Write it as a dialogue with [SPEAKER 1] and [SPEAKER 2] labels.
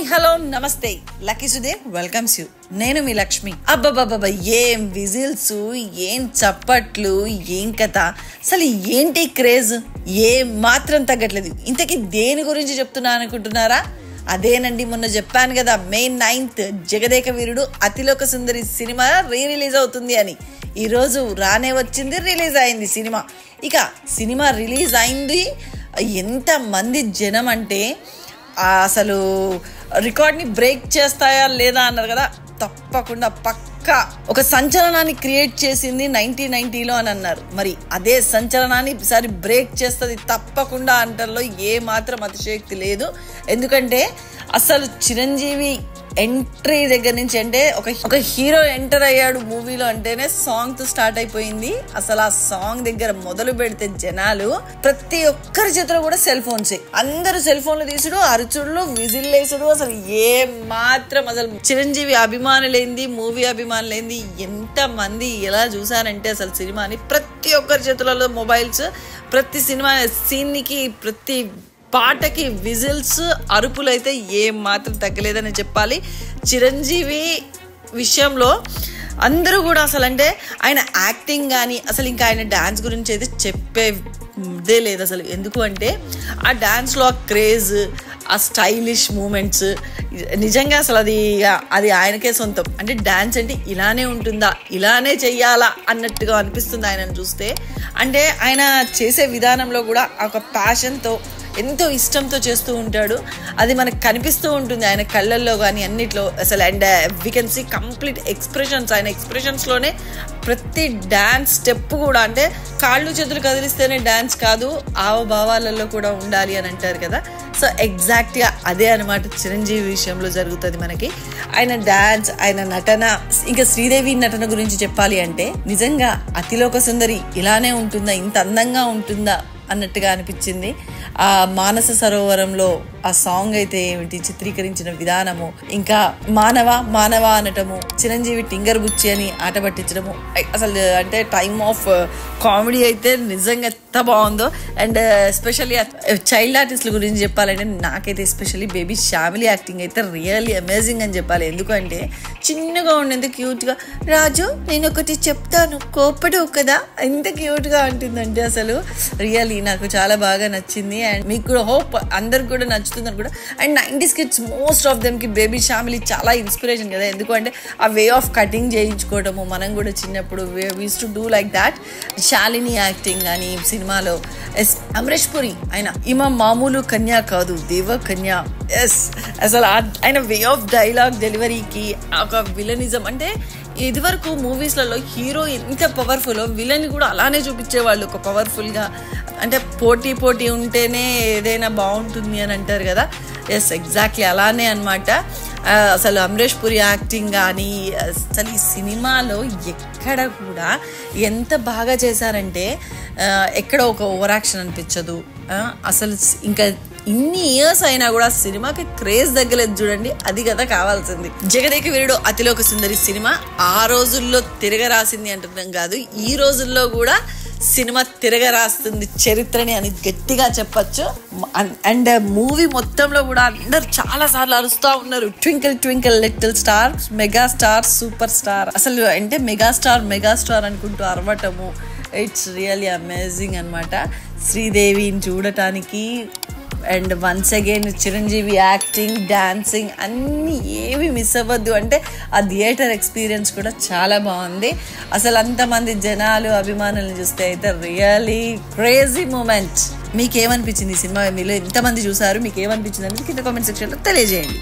[SPEAKER 1] Hello నమస్తే lucky Sudev welcomes you. నేను మీ లక్ష్మి. అబ్బబ్బబ్బా, ఏం విజిల్స్, ఏం చప్పట్లు, ఏం కథ, అసలు ఏంటి క్రేజ్, ఏం మాత్రం తగ్గట్లేదు. ఇంతకీ దేని గురించి చెప్తున్నా అనుకుంటున్నారా? అదేనండి, మొన్న చెప్పాను కదా May 9th Jagadeka Veerudu Athiloka Sundari cinema release అవుతుంది అని. ఈరోజు రానే వచ్చింది, రిలీజ్ అయింది సినిమా. ఇక సినిమా రిలీజ్ అయింది, ఎంతమంది జనం అంటే అసలు రికార్డ్ని బ్రేక్ చేస్తాయా లేదా అన్నారు కదా, తప్పకుండా పక్కా ఒక సంచలనాన్ని క్రియేట్ చేసింది 1990లో అని అన్నారు. మరి అదే సంచలనాన్ని ఈసారి బ్రేక్ చేస్తుంది తప్పకుండా అంటల్లో ఏ మాత్రం అతిశయోక్తి లేదు. ఎందుకంటే అసలు చిరంజీవి ఎంట్రీ దగ్గర నుంచి అంటే ఒక హీరో ఎంటర్ అయ్యాడు మూవీలో అంటేనే సాంగ్ తో స్టార్ట్ అయిపోయింది. అసలు ఆ సాంగ్ దగ్గర మొదలు పెడితే జనాలు ప్రతి ఒక్కరి చేతిలో కూడా సెల్ ఫోన్సే, అందరూ సెల్ ఫోన్లు తీసుడు, అరుచుడులు, విజిల్ వేసుడు. అసలు ఏ మాత్రం అసలు చిరంజీవి అభిమానులైంది, మూవీ అభిమానులైంది ఎంత మంది ఎలా చూసారంటే అసలు సినిమాని ప్రతి ఒక్కరి చేతులలో మొబైల్స్, ప్రతి సినిమా సీన్కి ప్రతి పాటకి విజిల్స్, అరుపులు అయితే ఏం మాత్రం తగ్గలేదని చెప్పాలి. చిరంజీవి విషయంలో అందరూ కూడా అసలు అంటే ఆయన యాక్టింగ్ కానీ అసలు ఇంకా ఆయన డ్యాన్స్ గురించి అయితే చెప్పేదే లేదు అసలు. ఎందుకు అంటే ఆ డ్యాన్స్లో ఆ క్రేజ్, ఆ స్టైలిష్ మూమెంట్స్ నిజంగా అసలు అది ఆయనకే సొంతం. అంటే డ్యాన్స్ అంటే ఇలానే ఉంటుందా, ఇలానే చెయ్యాలా అన్నట్టుగా అనిపిస్తుంది ఆయనను చూస్తే. అంటే ఆయన చేసే విధానంలో కూడా ఒక ప్యాషన్తో, ఎంతో ఇష్టంతో చేస్తూ ఉంటాడు. అది మనకు కనిపిస్తూ ఉంటుంది ఆయన కళ్ళల్లో కానీ అన్నిట్లో అసలు. And we can see complete expressions. ఆయన ఎక్స్ప్రెషన్స్లోనే ప్రతి డ్యాన్స్ స్టెప్ కూడా అంటే కాళ్ళు చేతులు కదిలిస్తేనే డ్యాన్స్ కాదు, భావాలలో కూడా ఉండాలి అని అంటారు కదా. సో ఎగ్జాక్ట్గా అదే అనమాట చిరంజీవి విషయంలో జరుగుతుంది మనకి. ఆయన డ్యాన్స్, ఆయన నటన, ఇంకా శ్రీదేవి నటన గురించి చెప్పాలి అంటే నిజంగా అతిలోక సుందరి ఇలానే ఉంటుందా, ఇంత అందంగా ఉంటుందా అన్నట్టుగా అనిపించింది. ఆ మానస సరోవరంలో ఆ సాంగ్ అయితే ఏమిటి, చిత్రీకరించిన విధానము, ఇంకా మానవ అనటము, చిరంజీవి టింగర్ బుచ్చి అని ఆట పట్టించడము, అసలు అంటే టైమ్ ఆఫ్ కామెడీ అయితే నిజంగా ఎంత బాగుందో. అండ్ ఎస్పెషల్లీ చైల్డ్ ఆర్టిస్టుల గురించి చెప్పాలంటే నాకైతే ఎస్పెషల్లీ బేబీ శ్యామిలి యాక్టింగ్ అయితే రియల్లీ అమేజింగ్ అని చెప్పాలి. ఎందుకంటే చిన్నగా ఉండేంత క్యూట్గా, రాజు నేను ఒకటి చెప్తాను కోపడు కదా, ఎంత క్యూట్గా ఉంటుందంటే అసలు రియల్లీ నాకు చాలా బాగా నచ్చింది. అండ్ మీకు కూడా హోప్ అందరికి కూడా నచ్చుతుంది కూడా. And 90s kids most of them కి బేబీ శ్యామిలి చాలా ఇన్స్పిరేషన్ కదా. ఎందుకంటే ఆ వే ఆఫ్ కటింగ్ చేయించుకోవడము, మనం కూడా చిన్నప్పుడు we used to do like that. Shalini acting కానీ సినిమాలో, అమరేష్ పురి ఆయన ఈమె మామూలు కన్యా కాదు, దేవ కన్యా. ఎస్, అసలు ఆయన వే ఆఫ్ డైలాగ్ డెలివరీకి ఒక విలనిజం. అంటే ఇదివరకు మూవీస్లలో హీరో ఎంత పవర్ఫుల్, విలన్ కూడా అలానే చూపించేవాళ్ళు ఒక పవర్ఫుల్గా. అంటే పోటీ ఉంటేనే ఏదైనా బాగుంటుంది అని అంటారు కదా. ఎస్, ఎగ్జాక్ట్లీ అలానే అనమాట. అసలు అమరేష్ పురి యాక్టింగ్ కానీ అసలు ఈ సినిమాలో ఎక్కడ కూడా ఎంత బాగా చేశారంటే ఎక్కడ ఒక ఓవర్ యాక్షన్ అనిపించదు. అసలు ఇంకా ఇన్ని ఇయర్స్ అయినా కూడా సినిమాకి క్రేజ్ తగ్గలేదు చూడండి, అది కదా కావాల్సింది. జగదేక వీరుడు అతిలోక సుందరి సినిమా ఆ రోజుల్లో తిరగరాసింది అంటున్నాం కాదు, ఈ రోజుల్లో కూడా సినిమా తిరగరాస్తుంది చరిత్రని అని గట్టిగా చెప్పచ్చు. అండ్ మూవీ మొత్తంలో కూడా అందరు చాలా సార్లు అరుస్తూ ఉన్నారు, twinkle twinkle little star, megastar, super star. అసలు అంటే మెగాస్టార్ అనుకుంటూ అరవటము, ఇట్స్ రియల్లీ అమేజింగ్ అనమాట శ్రీదేవిని చూడటానికి. And once again Chiranjeevi acting, dancing అన్నీ ఏవి మిస్ అవ్వద్దు. అంటే ఆ థియేటర్ ఎక్స్పీరియన్స్ కూడా చాలా బాగుంది. అసలు అంతమంది జనాలు, అభిమానులను చూస్తే అయితే రియల్లీ క్రేజీ మూమెంట్. మీకేమనిపించింది ఈ సినిమా? మీలో ఎంతమంది చూసారు, మీకు ఏమనిపించింది అనేది కింద కామెంట్ సెక్షన్లో తెలియజేయండి.